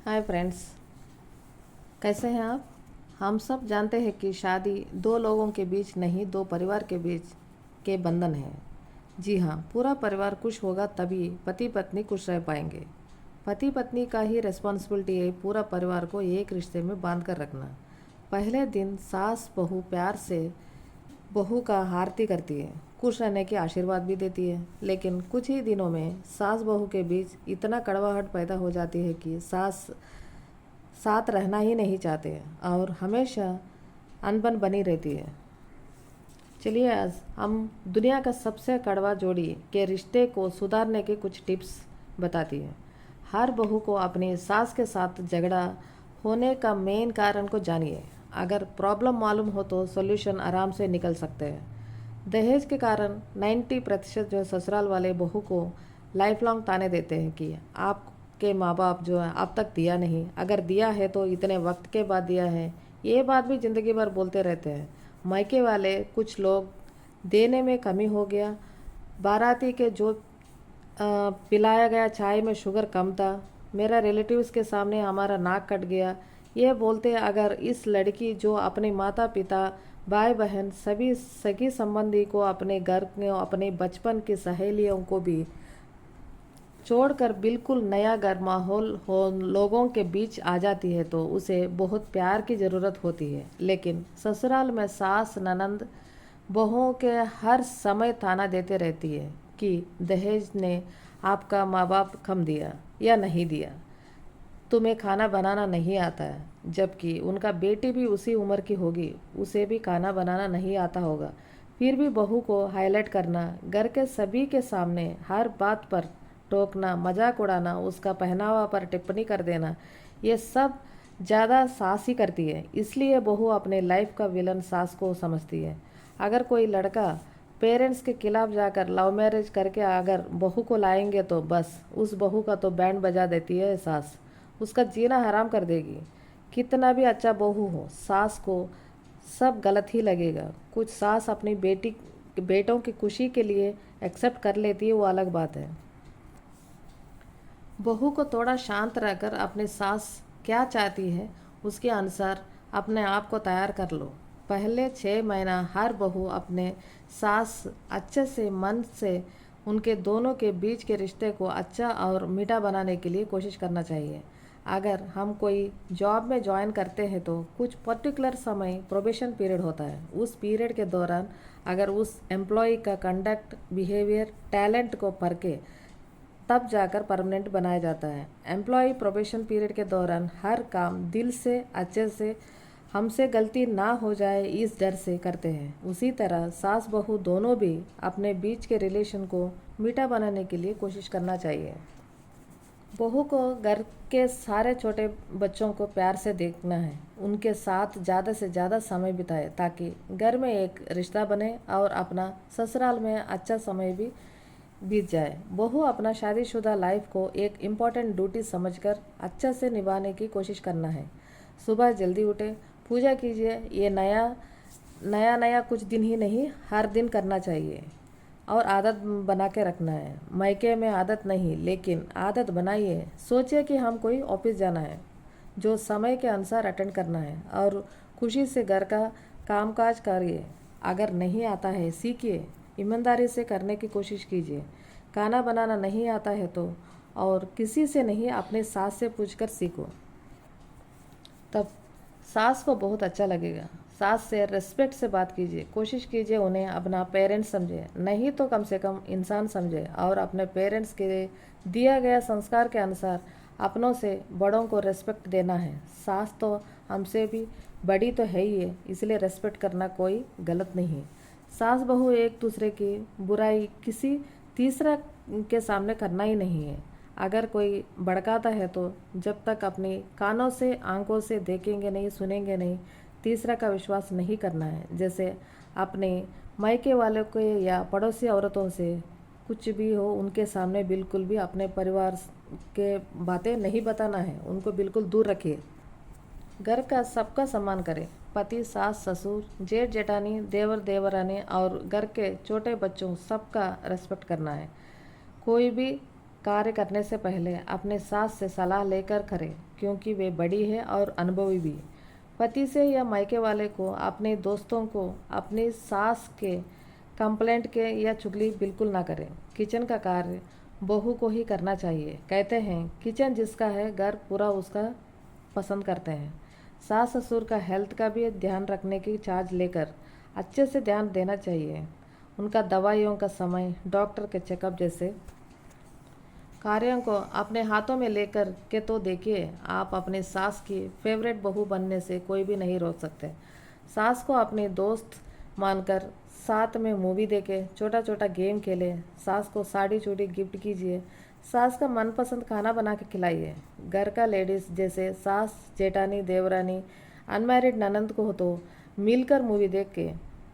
Hi friends, कैसे हैं आप। हम सब जानते हैं कि शादी दो लोगों के बीच नहीं, दो परिवार के बीच के बंधन है। जी हाँ, पूरा परिवार खुश होगा तभी पति पत्नी खुश रह पाएंगे। पति पत्नी का ही रिस्पॉन्सिबिलिटी है पूरा परिवार को एक रिश्ते में बांध कर रखना। पहले दिन सास बहू प्यार से बहू का आरती करती है, खुश रहने के आशीर्वाद भी देती है। लेकिन कुछ ही दिनों में सास बहू के बीच इतना कड़वाहट पैदा हो जाती है कि सास साथ रहना ही नहीं चाहते और हमेशा अनबन बनी रहती है। चलिए आज हम दुनिया का सबसे कड़वा जोड़ी के रिश्ते को सुधारने के कुछ टिप्स बताती है। हर बहू को अपनी सास के साथ झगड़ा होने का मेन कारण को जानिए। अगर प्रॉब्लम मालूम हो तो सॉल्यूशन आराम से निकल सकते हैं। दहेज के कारण 90% जो ससुराल वाले बहू को लाइफ लॉन्ग ताने देते हैं कि आपके माँ बाप जो है अब तक दिया नहीं, अगर दिया है तो इतने वक्त के बाद दिया है। ये बात भी ज़िंदगी भर बोलते रहते हैं। मायके वाले कुछ लोग देने में कमी हो गया, बाराती के जो पिलाया गया चाय में शुगर कम था, मेरा रिलेटिव्स के सामने हमारा नाक कट गया, ये बोलते अगर इस लड़की जो अपने माता पिता भाई बहन सभी सगी संबंधी को अपने घर में अपने बचपन की सहेलियों को भी छोड़कर बिल्कुल नया घर माहौल हो लोगों के बीच आ जाती है तो उसे बहुत प्यार की ज़रूरत होती है। लेकिन ससुराल में सास ननंद बहुओं के हर समय ताना देते रहती है कि दहेज ने आपका माँ बाप कम दिया या नहीं दिया, तुम्हें खाना बनाना नहीं आता है। जबकि उनका बेटी भी उसी उम्र की होगी, उसे भी खाना बनाना नहीं आता होगा। फिर भी बहू को हाईलाइट करना, घर के सभी के सामने हर बात पर टोकना, मजाक उड़ाना, उसका पहनावा पर टिप्पणी कर देना, ये सब ज़्यादा सास ही करती है। इसलिए बहू अपने लाइफ का विलन सास को समझती है। अगर कोई लड़का पेरेंट्स के खिलाफ जाकर लव मैरिज करके अगर बहू को लाएंगे तो बस उस बहू का तो बैंड बजा देती है सास, उसका जीना हराम कर देगी। कितना भी अच्छा बहू हो, सास को सब गलत ही लगेगा। कुछ सास अपनी बेटों की खुशी के लिए एक्सेप्ट कर लेती है, वो अलग बात है। बहू को थोड़ा शांत रहकर अपनी सास क्या चाहती है उसके अनुसार अपने आप को तैयार कर लो। पहले 6 महीना हर बहू अपने सास अच्छे से मन से उनके दोनों के बीच के रिश्ते को अच्छा और मीठा बनाने के लिए कोशिश करना चाहिए। अगर हम कोई जॉब में ज्वाइन करते हैं तो कुछ पर्टिकुलर समय प्रोबेशन पीरियड होता है। उस पीरियड के दौरान अगर उस एम्प्लॉय का कंडक्ट, बिहेवियर, टैलेंट को परखे तब जाकर परमानेंट बनाया जाता है। एम्प्लॉय प्रोबेशन पीरियड के दौरान हर काम दिल से अच्छे से, हमसे गलती ना हो जाए इस डर से करते हैं। उसी तरह सास बहू दोनों भी अपने बीच के रिलेशन को मीठा बनाने के लिए कोशिश करना चाहिए। बहू को घर के सारे छोटे बच्चों को प्यार से देखना है, उनके साथ ज़्यादा से ज़्यादा समय बिताए ताकि घर में एक रिश्ता बने और अपना ससुराल में अच्छा समय भी बीत जाए। बहू अपना शादीशुदा लाइफ को एक इम्पॉर्टेंट ड्यूटी समझकर अच्छा से निभाने की कोशिश करना है। सुबह जल्दी उठे, पूजा कीजिए। ये नया नया कुछ दिन ही नहीं, हर दिन करना चाहिए और आदत बना के रखना है। मायके में आदत नहीं लेकिन आदत बनाइए। सोचिए कि हम कोई ऑफिस जाना है जो समय के अनुसार अटेंड करना है और खुशी से घर का कामकाज करिए। अगर नहीं आता है सीखिए, ईमानदारी से करने की कोशिश कीजिए। खाना बनाना नहीं आता है तो और किसी से नहीं, अपने सास से पूछकर सीखो, तब सास को बहुत अच्छा लगेगा। सास से रिस्पेक्ट से बात कीजिए, कोशिश कीजिए उन्हें अपना पेरेंट्स समझे, नहीं तो कम से कम इंसान समझे और अपने पेरेंट्स के दिया गया संस्कार के अनुसार अपनों से बड़ों को रिस्पेक्ट देना है। सास तो हमसे भी बड़ी तो है ही है, इसलिए रिस्पेक्ट करना कोई गलत नहीं। सास बहू एक दूसरे की बुराई किसी तीसरा के सामने करना ही नहीं है। अगर कोई भड़काता है तो जब तक अपनी कानों से आंखों से देखेंगे नहीं, सुनेंगे नहीं, तीसरा का विश्वास नहीं करना है। जैसे अपने मायके वालों के या पड़ोसी औरतों से कुछ भी हो उनके सामने बिल्कुल भी अपने परिवार के बातें नहीं बताना है, उनको बिल्कुल दूर रखिए। घर का सबका सम्मान करें। पति, सास, ससुर, जेठ जेठानी, देवर देवरानी और घर के छोटे बच्चों सबका रेस्पेक्ट करना है। कोई भी कार्य करने से पहले अपने सास से सलाह लेकर करें, क्योंकि वे बड़ी है और अनुभवी भी। पति से या मायके वाले को, अपने दोस्तों को अपनी सास के कंप्लेंट के या चुगली बिल्कुल ना करें। किचन का कार्य बहू को ही करना चाहिए। कहते हैं किचन जिसका है घर पूरा उसका पसंद करते हैं। सास ससुर का हेल्थ का भी ध्यान रखने की चार्ज लेकर अच्छे से ध्यान देना चाहिए। उनका दवाइयों का समय, डॉक्टर के चेकअप जैसे कार्यों को अपने हाथों में लेकर के तो देखिए। आप अपनी सास की फेवरेट बहू बनने से कोई भी नहीं रोक सकते। सास को अपनी दोस्त मानकर साथ में मूवी देखे, छोटा छोटा गेम खेले, सास को साड़ी चूड़ी गिफ्ट कीजिए, सास का मनपसंद खाना बना के खिलाइए। घर का लेडीज़ जैसे सास, जेठानी, देवरानी, अनमैरिड ननंद को हो तो मिलकर मूवी देख के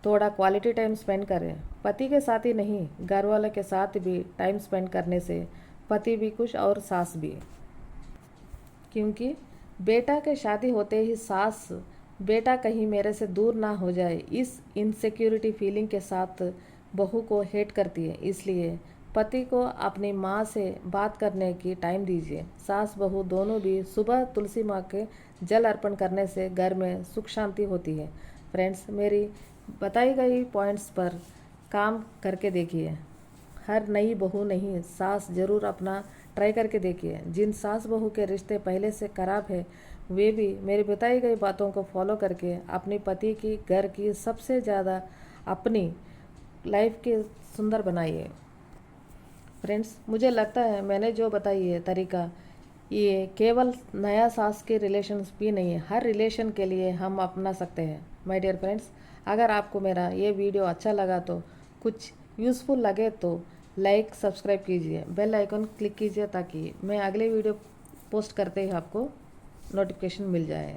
थोड़ा क्वालिटी टाइम स्पेंड करें। पति के साथ ही नहीं, घर वाले के साथ भी टाइम स्पेंड करने से पति भी खुश और सास भी। क्योंकि बेटा के शादी होते ही सास बेटा कहीं मेरे से दूर ना हो जाए, इस इनसिक्योरिटी फीलिंग के साथ बहू को हेट करती है। इसलिए पति को अपनी माँ से बात करने की टाइम दीजिए। सास बहू दोनों भी सुबह तुलसी माँ के जल अर्पण करने से घर में सुख शांति होती है। फ्रेंड्स, मेरी बताई गई पॉइंट्स पर काम करके देखिए। हर नई बहू नहीं, सास ज़रूर अपना ट्राई करके देखिए। जिन सास बहू के रिश्ते पहले से खराब है, वे भी मेरी बताई गई बातों को फॉलो करके अपनी पति की, घर की, सबसे ज़्यादा अपनी लाइफ के सुंदर बनाइए। फ्रेंड्स, मुझे लगता है मैंने जो बताई है तरीका, ये केवल नया सास के रिलेशंस भी नहीं है, हर रिलेशन के लिए हम अपना सकते हैं। माय डियर फ्रेंड्स, अगर आपको मेरा ये वीडियो अच्छा लगा तो, कुछ यूज़फुल लगे तो लाइक, सब्सक्राइब कीजिए, बेल आइकन क्लिक कीजिए ताकि मैं अगले वीडियो पोस्ट करते ही आपको नोटिफिकेशन मिल जाए।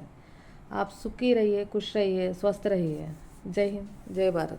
आप सुखी रहिए, खुश रहिए, स्वस्थ रहिए। जय हिंद, जय भारत।